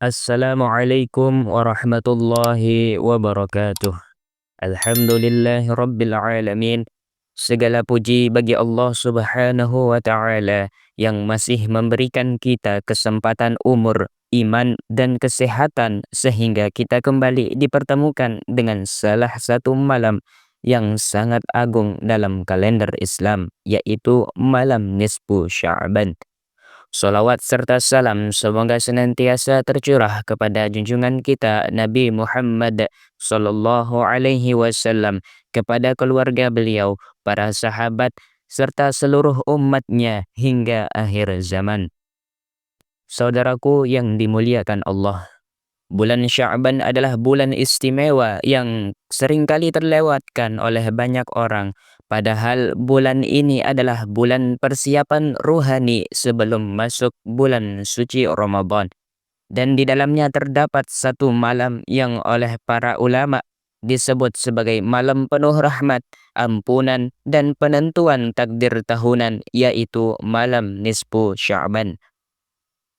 Assalamualaikum warahmatullahi wabarakatuh. Alhamdulillahi rabbil alamin. Segala puji bagi Allah Subhanahu wa taala yang masih memberikan kita kesempatan umur, iman dan kesehatan sehingga kita kembali dipertemukan dengan salah satu malam yang sangat agung dalam kalender Islam, yaitu malam nisfu Sya'ban. Salawat serta salam semoga senantiasa tercurah kepada junjungan kita Nabi Muhammad sallallahu alaihi wasallam, kepada keluarga beliau, para sahabat serta seluruh umatnya hingga akhir zaman. Saudaraku yang dimuliakan Allah, bulan Sya'ban adalah bulan istimewa yang seringkali terlewatkan oleh banyak orang. Padahal bulan ini adalah bulan persiapan ruhani sebelum masuk bulan suci Ramadan. Dan di dalamnya terdapat satu malam yang oleh para ulama disebut sebagai malam penuh rahmat, ampunan, dan penentuan takdir tahunan, yaitu malam nisfu Sya'ban.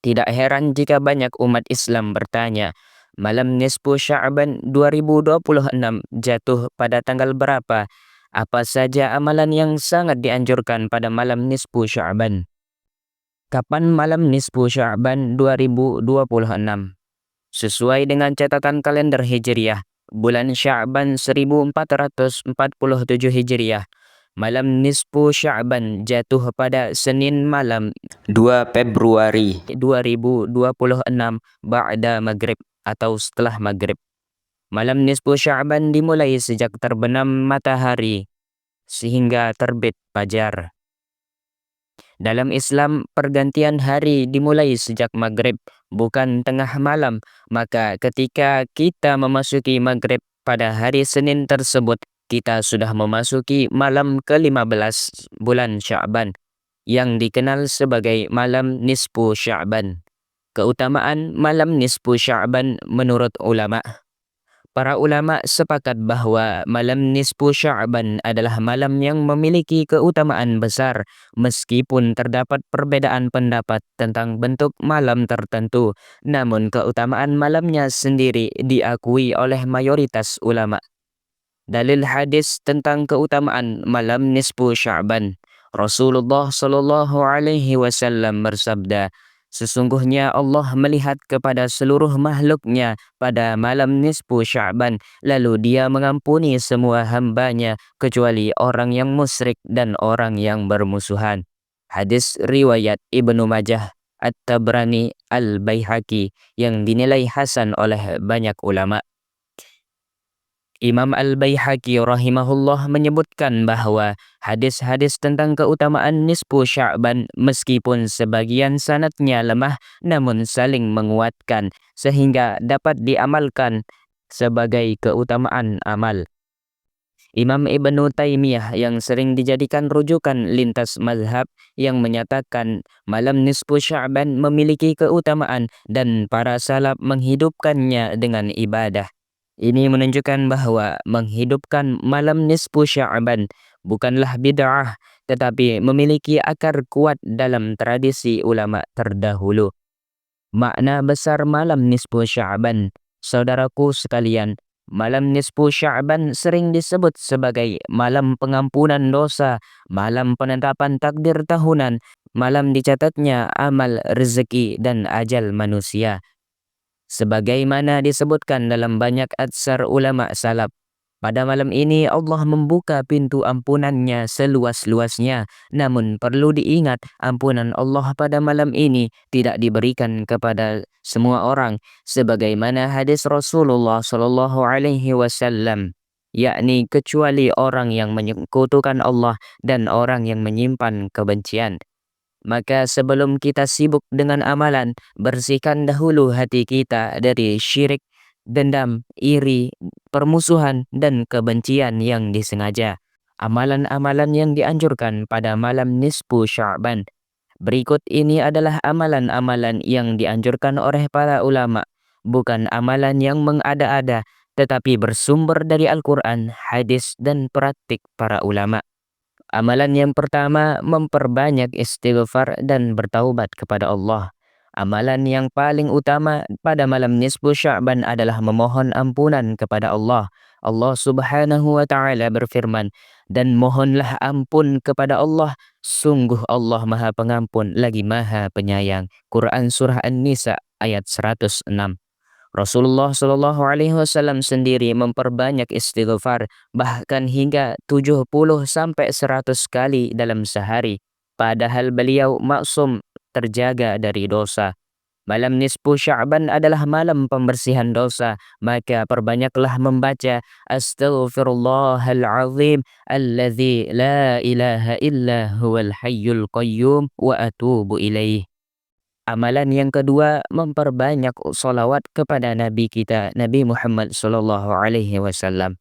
Tidak heran jika banyak umat Islam bertanya, malam nisfu Sya'ban 2026 jatuh pada tanggal berapa? Apa saja amalan yang sangat dianjurkan pada malam nisfu Sya'ban? Kapan malam nisfu Sya'ban 2026? Sesuai dengan catatan kalender Hijriah, bulan Sya'ban 1447 Hijriah, malam nisfu Sya'ban jatuh pada Senin malam 2 Februari 2026 ba'da maghrib atau setelah maghrib. Malam nisfu Sya'ban dimulai sejak terbenam matahari sehingga terbit fajar. Dalam Islam, pergantian hari dimulai sejak maghrib, bukan tengah malam. Maka ketika kita memasuki maghrib pada hari Senin tersebut, kita sudah memasuki malam ke-15 bulan Sya'ban, yang dikenal sebagai malam nisfu Sya'ban. Keutamaan malam nisfu Sya'ban menurut ulama. Para ulama sepakat bahwa malam nisfu Sya'ban adalah malam yang memiliki keutamaan besar, meskipun terdapat perbedaan pendapat tentang bentuk malam tertentu. Namun keutamaan malamnya sendiri diakui oleh mayoritas ulama. Dalil hadis tentang keutamaan malam nisfu Sya'ban. Rasulullah Shallallahu alaihi wasallam bersabda, "Sesungguhnya Allah melihat kepada seluruh makhluknya pada malam nisfu Sya'ban, lalu Dia mengampuni semua hambanya kecuali orang yang musyrik dan orang yang bermusuhan." Hadis riwayat Ibnu Majah, At-Tabrani, Al-Baihaqi yang dinilai hasan oleh banyak ulama. Imam Al-Baihaqi rahimahullah menyebutkan bahwa hadis-hadis tentang keutamaan nisfu Sya'ban meskipun sebagian sanadnya lemah namun saling menguatkan sehingga dapat diamalkan sebagai keutamaan amal. Imam Ibnu Taimiyah yang sering dijadikan rujukan lintas mazhab yang menyatakan malam nisfu Sya'ban memiliki keutamaan dan para salaf menghidupkannya dengan ibadah. Ini menunjukkan bahwa menghidupkan malam nisfu Sya'ban bukanlah bid'ah, tetapi memiliki akar kuat dalam tradisi ulama terdahulu. Makna besar malam nisfu Sya'ban, saudaraku sekalian, malam nisfu Sya'ban sering disebut sebagai malam pengampunan dosa, malam penetapan takdir tahunan, malam dicatatnya amal, rezeki, dan ajal manusia. Sebagaimana disebutkan dalam banyak atsar ulama salaf, pada malam ini Allah membuka pintu ampunannya seluas-luasnya. Namun perlu diingat, ampunan Allah pada malam ini tidak diberikan kepada semua orang, sebagaimana hadis Rasulullah Shallallahu alaihi wasallam, yakni kecuali orang yang menyekutukan Allah dan orang yang menyimpan kebencian. Maka sebelum kita sibuk dengan amalan, bersihkan dahulu hati kita dari syirik, dendam, iri, permusuhan, dan kebencian yang disengaja. Amalan-amalan yang dianjurkan pada malam nisfu Sya'ban. Berikut ini adalah amalan-amalan yang dianjurkan oleh para ulama, bukan amalan yang mengada-ada, tetapi bersumber dari Al-Quran, hadis, dan praktik para ulama. Amalan yang pertama, memperbanyak istighfar dan bertaubat kepada Allah. Amalan yang paling utama pada malam nisfu Sya'ban adalah memohon ampunan kepada Allah. Allah Subhanahu wa taala berfirman, "Dan mohonlah ampun kepada Allah, sungguh Allah Maha Pengampun lagi Maha Penyayang." Quran surah An-Nisa ayat 106. Rasulullah Shallallahu Alaihi Wasallam sendiri memperbanyak istighfar bahkan hingga 70 sampai 100 kali dalam sehari. Padahal beliau maksum terjaga dari dosa. Malam nisfu Sya'ban adalah malam pembersihan dosa, maka perbanyaklah membaca Astaghfirullahal Azim alladzi la ilaha illa huwal hayyul qayyum wa atubu ilaih. Amalan yang kedua, memperbanyak solawat kepada Nabi kita, Nabi Muhammad Sallallahu Alaihi Wasallam.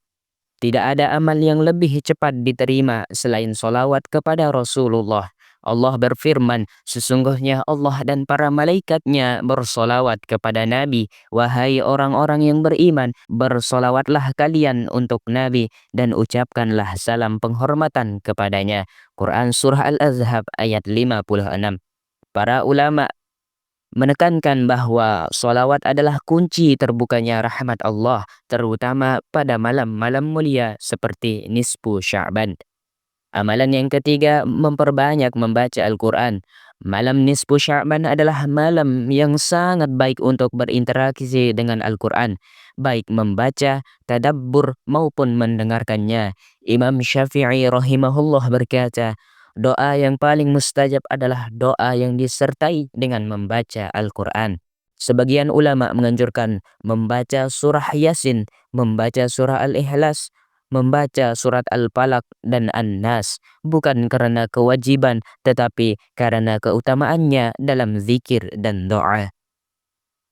Tidak ada amal yang lebih cepat diterima selain solawat kepada Rasulullah. Allah berfirman, sesungguhnya Allah dan para malaikatnya bersolawat kepada Nabi. Wahai orang-orang yang beriman, bersolawatlah kalian untuk Nabi dan ucapkanlah salam penghormatan kepadanya. Quran Surah Al-Azhab ayat 56. Para ulama menekankan bahwa solawat adalah kunci terbukanya rahmat Allah, terutama pada malam-malam mulia seperti nisfu Sya'ban. Amalan yang ketiga, memperbanyak membaca Al-Quran. Malam nisfu Sya'ban adalah malam yang sangat baik untuk berinteraksi dengan Al-Quran, baik membaca, tadabbur maupun mendengarkannya. Imam Syafi'i rahimahullah berkata, doa yang paling mustajab adalah doa yang disertai dengan membaca Al-Quran. Sebagian ulama menganjurkan membaca surah Yasin, membaca surah Al-Ikhlas, membaca surat Al-Falaq dan An-Nas, bukan karena kewajiban tetapi karena keutamaannya dalam zikir dan doa.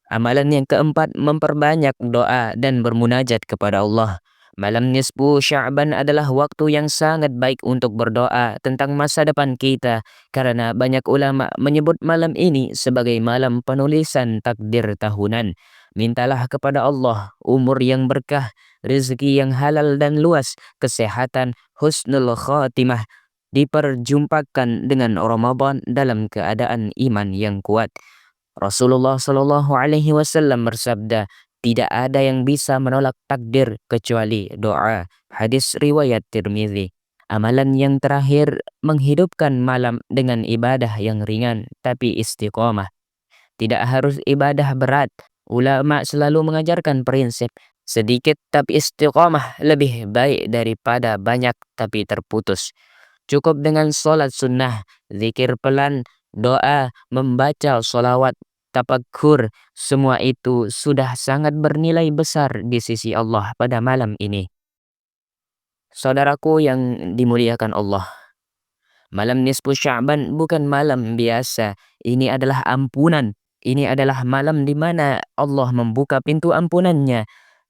Amalan yang keempat, memperbanyak doa dan bermunajat kepada Allah. Malam nisfu Sya'ban adalah waktu yang sangat baik untuk berdoa tentang masa depan kita karena banyak ulama menyebut malam ini sebagai malam penulisan takdir tahunan. Mintalah kepada Allah umur yang berkah, rezeki yang halal dan luas, kesehatan, husnul khatimah, diperjumpakan dengan Ramadan dalam keadaan iman yang kuat. Rasulullah Shallallahu Alaihi Wasallam bersabda, tidak ada yang bisa menolak takdir kecuali doa. Hadis riwayat Tirmizi. Amalan yang terakhir, menghidupkan malam dengan ibadah yang ringan tapi istiqomah. Tidak harus ibadah berat. Ulama selalu mengajarkan prinsip sedikit tapi istiqomah lebih baik daripada banyak tapi terputus. Cukup dengan sholat sunnah, zikir pelan, doa, membaca sholawat, tafakkur, semua itu sudah sangat bernilai besar di sisi Allah pada malam ini. Saudaraku yang dimuliakan Allah, malam nisfu Sya'ban bukan malam biasa. Ini adalah ampunan. Ini adalah malam di mana Allah membuka pintu ampunannya.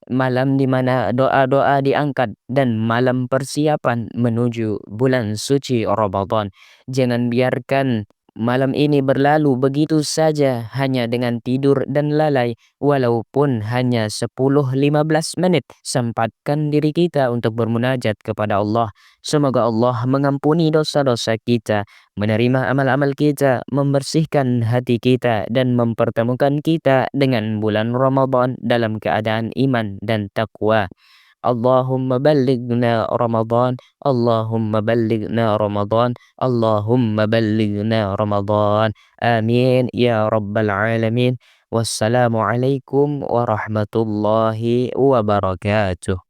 Malam di mana doa-doa diangkat dan malam persiapan menuju bulan suci Ramadan. Jangan biarkan malam ini berlalu begitu saja hanya dengan tidur dan lalai, walaupun hanya 10-15 menit. Sempatkan diri kita untuk bermunajat kepada Allah. Semoga Allah mengampuni dosa-dosa kita, menerima amal-amal kita, membersihkan hati kita, dan mempertemukan kita dengan bulan Ramadan dalam keadaan iman dan takwa. Allahumma ballighna Ramadan, Allahumma ballighna Ramadan, Allahumma ballighna Ramadan. Amin ya rabbal alamin. Wassalamualaikum warahmatullahi wabarakatuh.